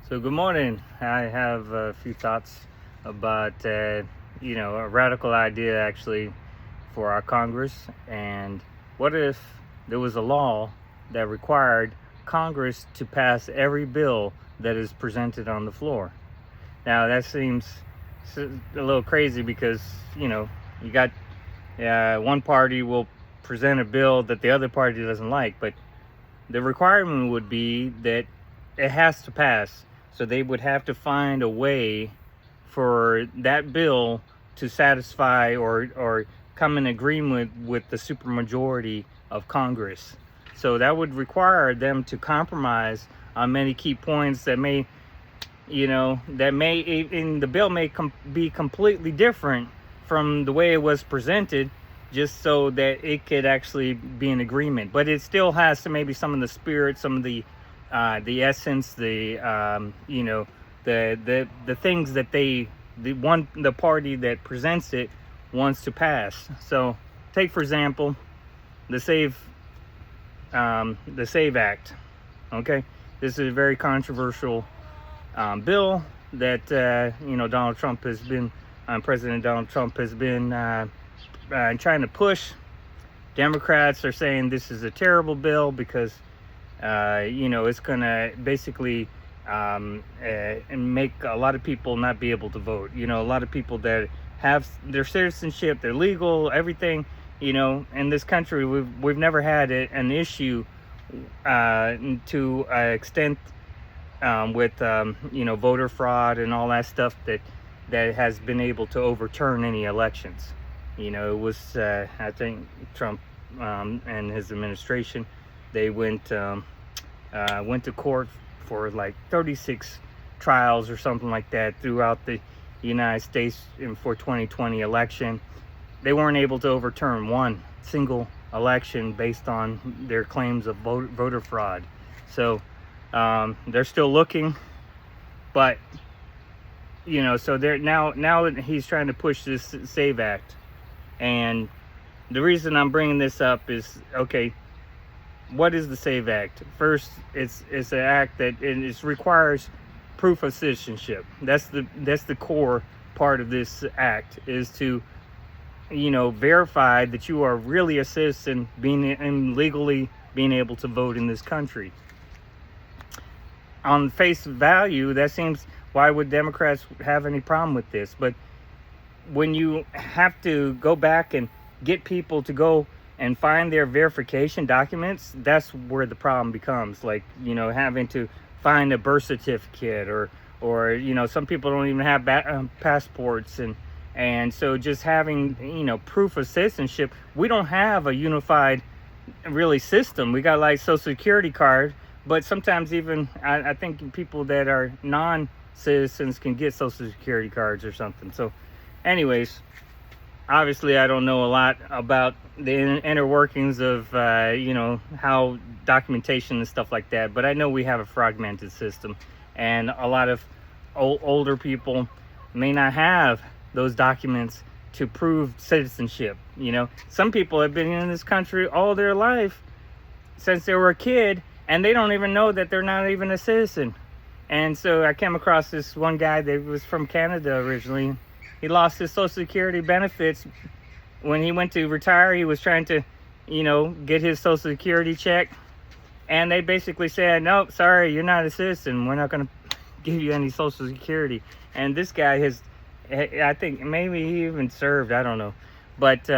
So good morning. I have a few thoughts about a radical idea actually for our Congress. And what if there was a law that required Congress to pass every bill that is presented on the floor? Now that seems a little crazy because you got one party will present a bill that the other party doesn't like, but the requirement would be that it has to pass. So they would have to find a way for that bill to satisfy or come in agreement with the supermajority of Congress. So that would require them to compromise on many key points that may, in the bill may be completely different from the way it was presented, just so that it could actually be in agreement. But it still has to maybe some of the spirit, some of the essence, the things that the party that presents it wants to pass. So take for example the Save Act. Okay, this is a very controversial bill that Donald Trump has been President Donald Trump has been trying to push. Democrats are saying this is a terrible bill because it's going to basically make a lot of people not be able to vote. A lot of people that have their citizenship, they're legal, everything. In this country, we've never had an issue to extent with voter fraud and all that stuff that has been able to overturn any elections. It was I think Trump and his administration, they went to court for like 36 trials or something like that throughout the United States for 2020 election. They weren't able to overturn one single election based on their claims of voter fraud. So they're still looking, but so they're now he's trying to push this Save Act. And the reason I'm bringing this up is, okay, what is the Save Act? First, it's an act that it requires proof of citizenship. That's the core part of this act, is to verify that you are really a citizen, legally being able to vote in this country. On face value, that seems, why would Democrats have any problem with this? But when you have to go back and get people to go and find their verification documents, that's where the problem becomes. Like, having to find a birth certificate or some people don't even have passports, and so just having proof of citizenship. We don't have a unified really system. We got like Social Security card, but sometimes even I think people that are non-citizens can get Social Security cards or something. So anyways, obviously I don't know a lot about the inner workings of how documentation and stuff like that, but I know we have a fragmented system, and a lot of older people may not have those documents to prove citizenship. Some people have been in this country all their life since they were a kid, and they don't even know that they're not even a citizen. And so I came across this one guy that was from Canada originally. He lost his Social Security benefits when he went to retire. He was trying to, get his Social Security check. And they basically said, nope, sorry, you're not a citizen. We're not going to give you any Social Security. And this guy I think maybe he even served, I don't know. But,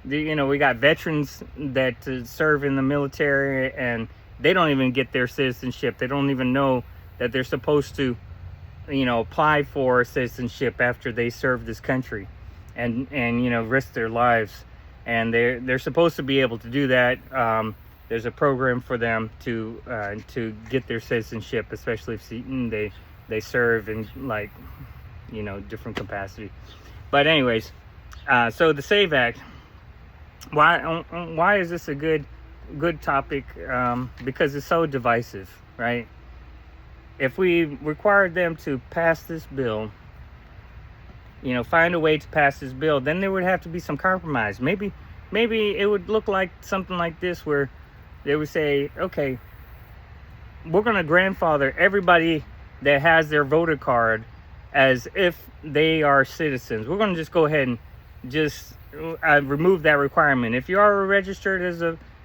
we got veterans that serve in the military, and they don't even get their citizenship. They don't even know that they're supposed to apply for citizenship after they serve this country and risk their lives. And they're supposed to be able to do that. There's a program for them to get their citizenship, especially if they serve in different capacity. But anyways, so the Save Act, why is this a good topic? Because it's so divisive, right? If we required them to pass this bill, find a way to pass this bill, then there would have to be some compromise. Maybe it would look like something like this, where they would say, okay, we're going to grandfather everybody that has their voter card as if they are citizens. We're going to just go ahead and just remove that requirement. If you are registered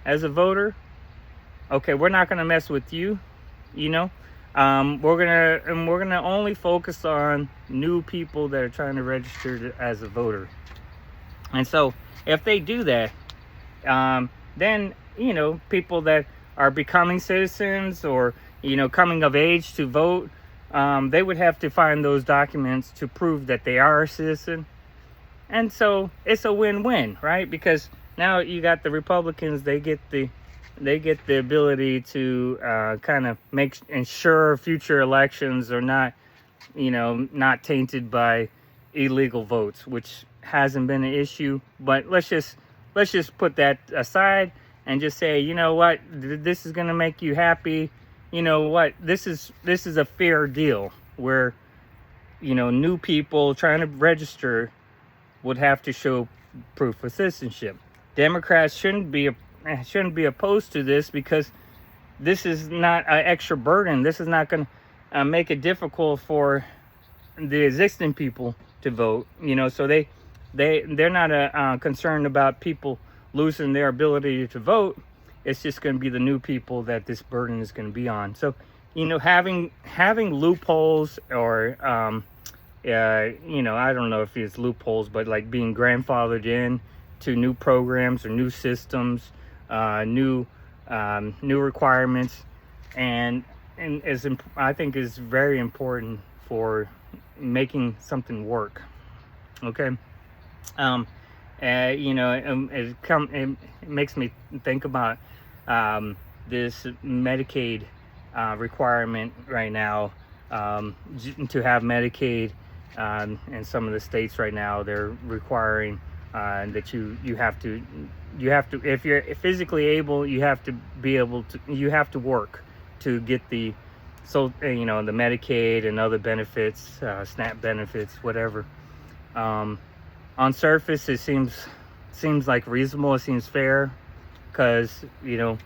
as a voter, okay, we're not going to mess with you. You know, we're gonna only focus on new people that are trying to register as a voter. And so, if they do that, then people that are becoming citizens or coming of age to vote, they would have to find those documents to prove that they are a citizen. And so it's a win-win, right? Because now you got the Republicans, they get the ability to kind of ensure future elections are not tainted by illegal votes, which hasn't been an issue. But let's just put that aside and just say, you know what, this is going to make you happy. You know what, this is a fair deal where new people trying to register would have to show proof of citizenship. Democrats shouldn't be opposed to this, because this is not an extra burden. This is not going to make it difficult for the existing people to vote. So they're not concerned about people losing their ability to vote. It's just going to be the new people that this burden is going to be on. So having loopholes, or I don't know if it's loopholes, but like being grandfathered in to new programs or new systems, new requirements, and I think is very important for making something work. Okay. It makes me think about this Medicaid requirement right now. To have Medicaid in some of the states right now, they're requiring that you have to, if you're physically able, you have to work to get the the Medicaid and other benefits, SNAP benefits, whatever. On surface, it seems like reasonable. It seems fair, because if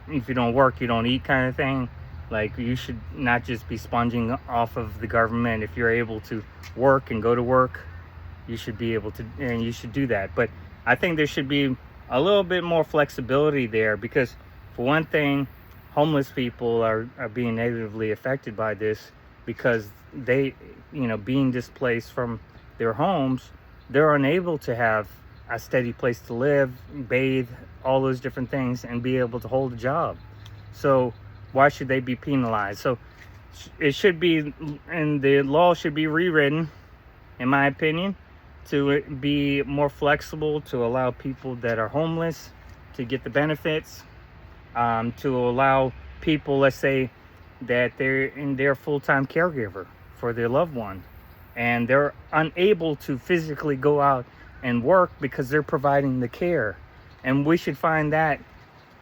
you don't work, you don't eat, kind of thing. Like, you should not just be sponging off of the government. If you're able to work and go to work, you should be able to, and you should do that. But I think there should be a little bit more flexibility there, because for one thing, homeless people are being negatively affected by this, because they, being displaced from their homes, they're unable to have a steady place to live, bathe, all those different things, and be able to hold a job. So why should they be penalized? So it should be, and the law should be rewritten, in my opinion, to be more flexible, to allow people that are homeless to get the benefits, to allow people, let's say, that they're a full-time caregiver for their loved one, and they're unable to physically go out and work because they're providing the care. And we should find that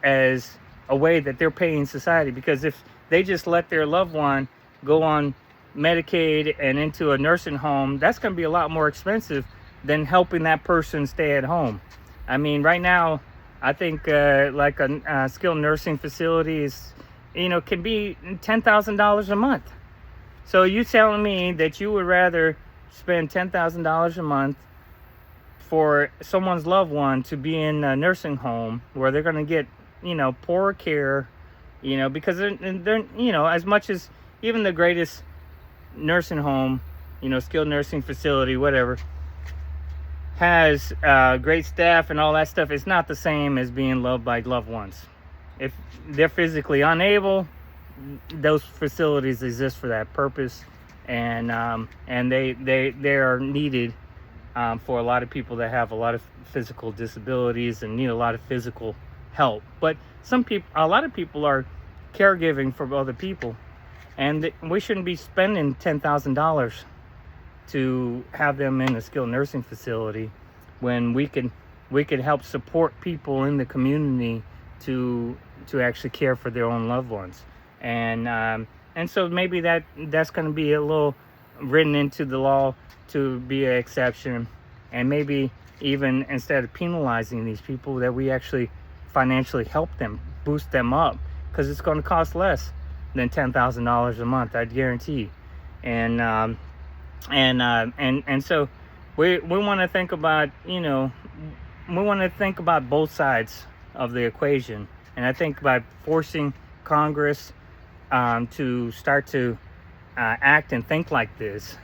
as a way that they're paying society, because if they just let their loved one go on Medicaid and into a nursing home, that's going to be a lot more expensive than helping that person stay at home. I mean, right now, I think like a skilled nursing facility is, can be $10,000 a month. So you telling me that you would rather spend $10,000 a month for someone's loved one to be in a nursing home where they're going to get, poor care, because they're as much as even the greatest nursing home, skilled nursing facility, whatever, has great staff and all that stuff, it's not the same as being loved by loved ones. If they're physically unable, those facilities exist for that purpose, and they are needed for a lot of people that have a lot of physical disabilities and need a lot of physical help. But a lot of people are caregiving for other people, and we shouldn't be spending $10,000 to have them in a skilled nursing facility when we could help support people in the community to actually care for their own loved ones. And so maybe that's going to be a little written into the law to be an exception, and maybe even instead of penalizing these people, that we actually financially help them, boost them up, because it's going to cost less than $10,000 a month. I'd guarantee. And so we want to think about, we want to think about both sides of the equation. And I think by forcing Congress to start to act and think like this,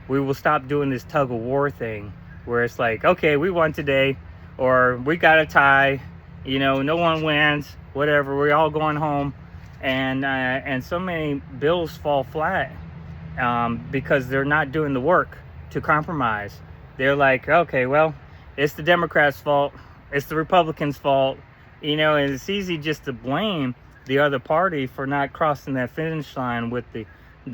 we will stop doing this tug of war thing where it's like, okay, we won today, or we got a tie, no one wins, whatever, we're all going home. And so many bills fall flat because they're not doing the work to compromise. They're like, okay, well, it's the Democrats' fault, it's the Republicans' fault, and it's easy just to blame the other party for not crossing that finish line with the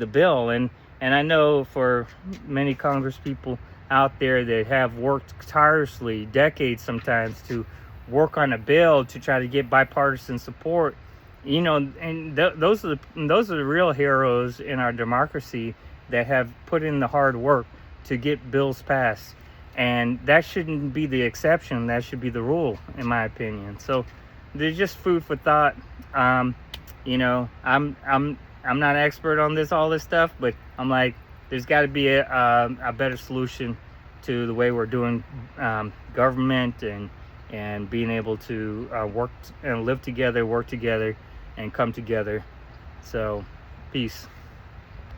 bill. And I know for many Congress people out there that have worked tirelessly, decades sometimes, to work on a bill to try to get bipartisan support, and those are the real heroes in our democracy that have put in the hard work to get bills passed. And that shouldn't be the exception. That should be the rule, in my opinion. So there's just food for thought. I'm not an expert on all this stuff, but I'm like, there's got to be a better solution to the way we're doing government and being able to work and live together, work together, and come together. So, peace.